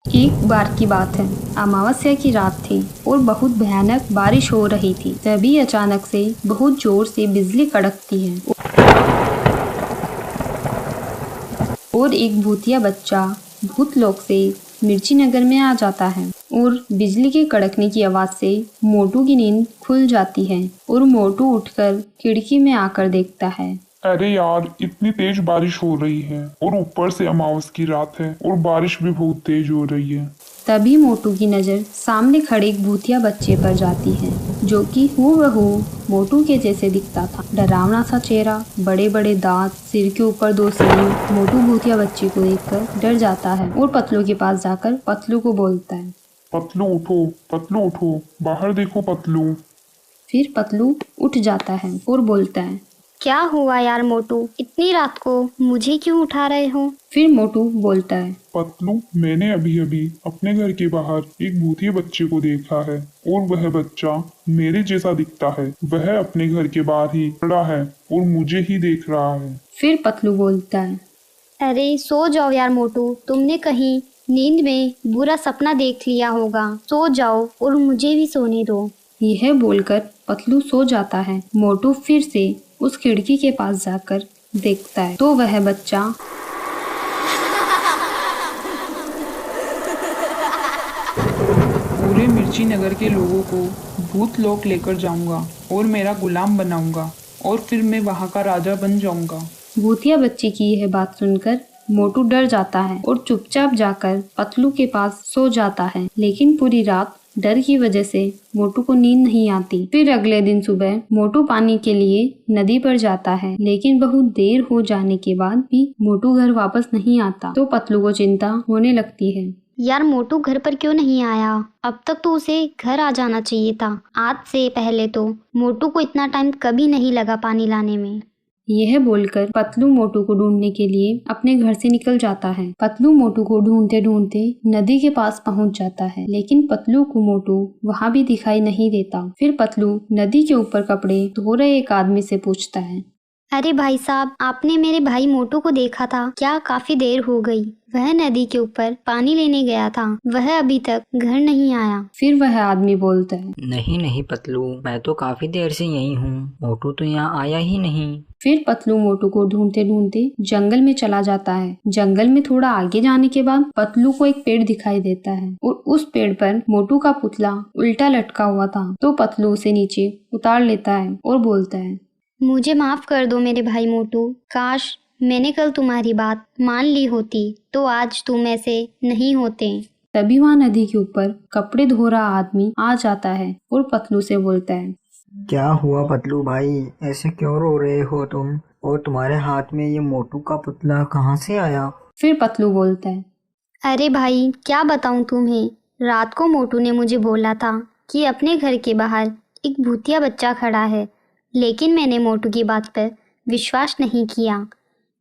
एक बार की बात है, अमावस्या की रात थी और बहुत भयानक बारिश हो रही थी। तभी अचानक से बहुत जोर से बिजली कड़कती है और एक भूतिया बच्चा भूतलोक से मिर्ची नगर में आ जाता है और बिजली के कड़कने की आवाज से मोटू की नींद खुल जाती है और मोटू उठकर खिड़की में आकर देखता है। अरे यार, इतनी तेज बारिश हो रही है और ऊपर से अमावस की रात है और बारिश भी बहुत तेज हो रही है। तभी मोटू की नजर सामने खड़े एक भूतिया बच्चे पर जाती है जो कि हूबहू मोटू के जैसे दिखता था। डरावना सा चेहरा, बड़े बड़े दांत, सिर के ऊपर 2 सींग। मोटू भूतिया बच्चे को देखकर डर जाता है और पतलू के पास जाकर पतलू को बोलता है, पतलू उठो, पतलू उठो, बाहर देखो पतलू। फिर पतलू उठ जाता है और बोलता है, क्या हुआ यार मोटू, इतनी रात को मुझे क्यों उठा रहे हो? फिर मोटू बोलता है, पतलू, मैंने अभी अभी अपने घर के बाहर एक भूतिया बच्चे को देखा है और वह बच्चा मेरे जैसा दिखता है। वह अपने घर के बाहर ही खड़ा है और मुझे ही देख रहा है। फिर पतलू बोलता है, अरे सो जाओ यार मोटू, तुमने कहीं नींद में बुरा सपना देख लिया होगा। सो जाओ और मुझे भी सोने दो। यह बोलकर पतलू सो जाता है। मोटू फिर से उस खिड़की के पास जाकर देखता है तो वह बच्चा पूरे मिर्ची नगर के लोगों को भूतलोक लेकर जाऊंगा और मेरा गुलाम बनाऊंगा और फिर मैं वहाँ का राजा बन जाऊंगा। भूतिया बच्चे की यह बात सुनकर मोटू डर जाता है और चुपचाप जाकर पतलू के पास सो जाता है। लेकिन पूरी रात डर की वजह से मोटू को नींद नहीं आती। फिर अगले दिन सुबह मोटू पानी के लिए नदी पर जाता है, लेकिन बहुत देर हो जाने के बाद भी मोटू घर वापस नहीं आता तो पतलू को चिंता होने लगती है। यार मोटू घर पर क्यों नहीं आया? अब तक तो उसे घर आ जाना चाहिए था। आज से पहले तो मोटू को इतना टाइम कभी नहीं लगा पानी लाने में। यह बोलकर पतलू मोटू को ढूंढने के लिए अपने घर से निकल जाता है। पतलू मोटू को ढूंढते ढूंढते नदी के पास पहुंच जाता है, लेकिन पतलू को मोटू वहां भी दिखाई नहीं देता। फिर पतलू नदी के ऊपर कपड़े धो रहे एक आदमी से पूछता है, अरे भाई साहब, आपने मेरे भाई मोटू को देखा था क्या? काफी देर हो गई। वह नदी के ऊपर पानी लेने गया था, वह अभी तक घर नहीं आया। फिर वह आदमी बोलता है, नहीं नहीं पतलू, मैं तो काफी देर से यही हूँ, मोटू तो यहाँ आया ही नहीं। फिर पतलू मोटू को ढूंढते ढूंढते जंगल में चला जाता है। जंगल में थोड़ा आगे जाने के बाद पतलू को एक पेड़ दिखाई देता है और उस पेड़ पर मोटू का पुतला उल्टा लटका हुआ था। तो पतलू उसे नीचे उतार लेता है और बोलता है, मुझे माफ कर दो मेरे भाई मोटू। काश मैंने कल तुम्हारी बात मान ली होती तो आज तुम ऐसे नहीं होते। तभी वहाँ नदी के ऊपर कपड़े धो रहा आदमी आ जाता है और पतलू से बोलता है, क्या हुआ पतलू भाई, ऐसे क्यों रो रहे हो तुम? और तुम्हारे हाथ में ये मोटू का पुतला कहाँ से आया? फिर पतलू बोलता है, अरे भाई क्या बताऊं तुम्हें, रात को मोटू ने मुझे बोला था कि अपने घर के बाहर एक भूतिया बच्चा खड़ा है, लेकिन मैंने मोटू की बात पर विश्वास नहीं किया।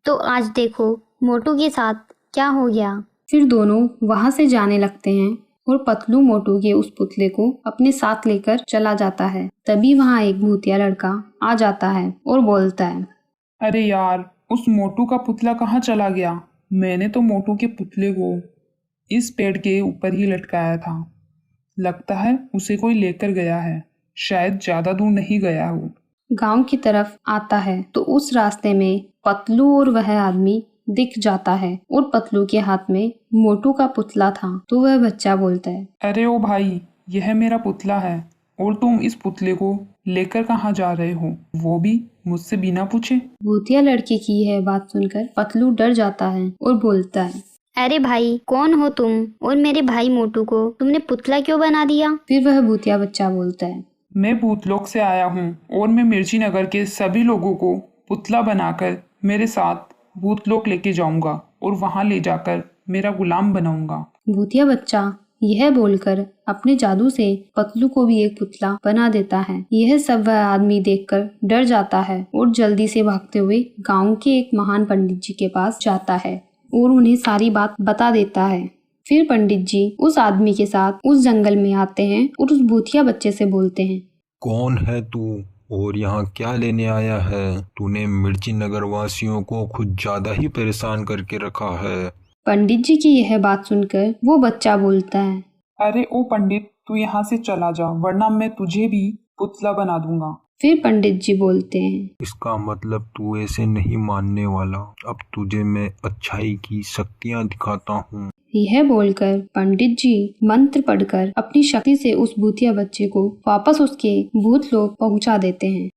तो आज देखो मोटू के साथ क्या हो गया। फिर दोनों वहाँ से जाने लगते हैं और पतलू मोटू के उस पुतले को अपने साथ लेकर चला जाता है। तभी वहाँ एक भूतिया लड़का आ जाता है और बोलता है, अरे यार, उस मोटू का पुतला कहाँ चला गया? मैंने तो मोटू के पुतले को इस पेड़ के ऊपर ही लटकाया था। लगता है उसे कोई लेकर गया है, शायद ज्यादा दूर नहीं गया हो। गांव की तरफ आता है तो उस रास्ते में पतलू और वह आदमी दिख जाता है और पतलू के हाथ में मोटू का पुतला था। तो वह बच्चा बोलता है, अरे ओ भाई, यह मेरा पुतला है और तुम इस पुतले को लेकर कहाँ जा रहे हो, वो भी मुझसे बिना पूछे? भूतिया लड़के की यह बात सुनकर पतलू डर जाता है और बोलता है, अरे भाई कौन हो तुम, और मेरे भाई मोटू को तुमने पुतला क्यों बना दिया? फिर वह भूतिया बच्चा बोलता है, मैं भूतलोक से आया हूँ और मैं मिर्ची नगर के सभी लोगों को पुतला बनाकर मेरे साथ भूतलोक लेके जाऊंगा और वहाँ ले जाकर मेरा गुलाम बनाऊंगा। भूतिया बच्चा यह बोलकर अपने जादू से पतलू को भी एक पुतला बना देता है। यह सब वह आदमी देखकर डर जाता है और जल्दी से भागते हुए गांव के एक महान पंडित जी के पास जाता है और उन्हें सारी बात बता देता है। फिर पंडित जी उस आदमी के साथ उस जंगल में आते हैं और उस भूतिया बच्चे से बोलते हैं, कौन है तू और यहाँ क्या लेने आया है? तूने मिर्ची नगर वासियों को कुछ ज्यादा ही परेशान करके रखा है। पंडित जी की यह बात सुनकर वो बच्चा बोलता है, अरे ओ पंडित, तू यहाँ से चला जा, वरना मैं तुझे भी पुतला बना दूंगा। फिर पंडित जी बोलते हैं, इसका मतलब तू ऐसे नहीं मानने वाला। अब तुझे मैं अच्छाई की शक्तियाँ दिखाता हूँ। यह बोलकर पंडित जी मंत्र पढ़कर अपनी शक्ति से उस भूतिया बच्चे को वापस उसके भूत लोक पहुंचा देते हैं।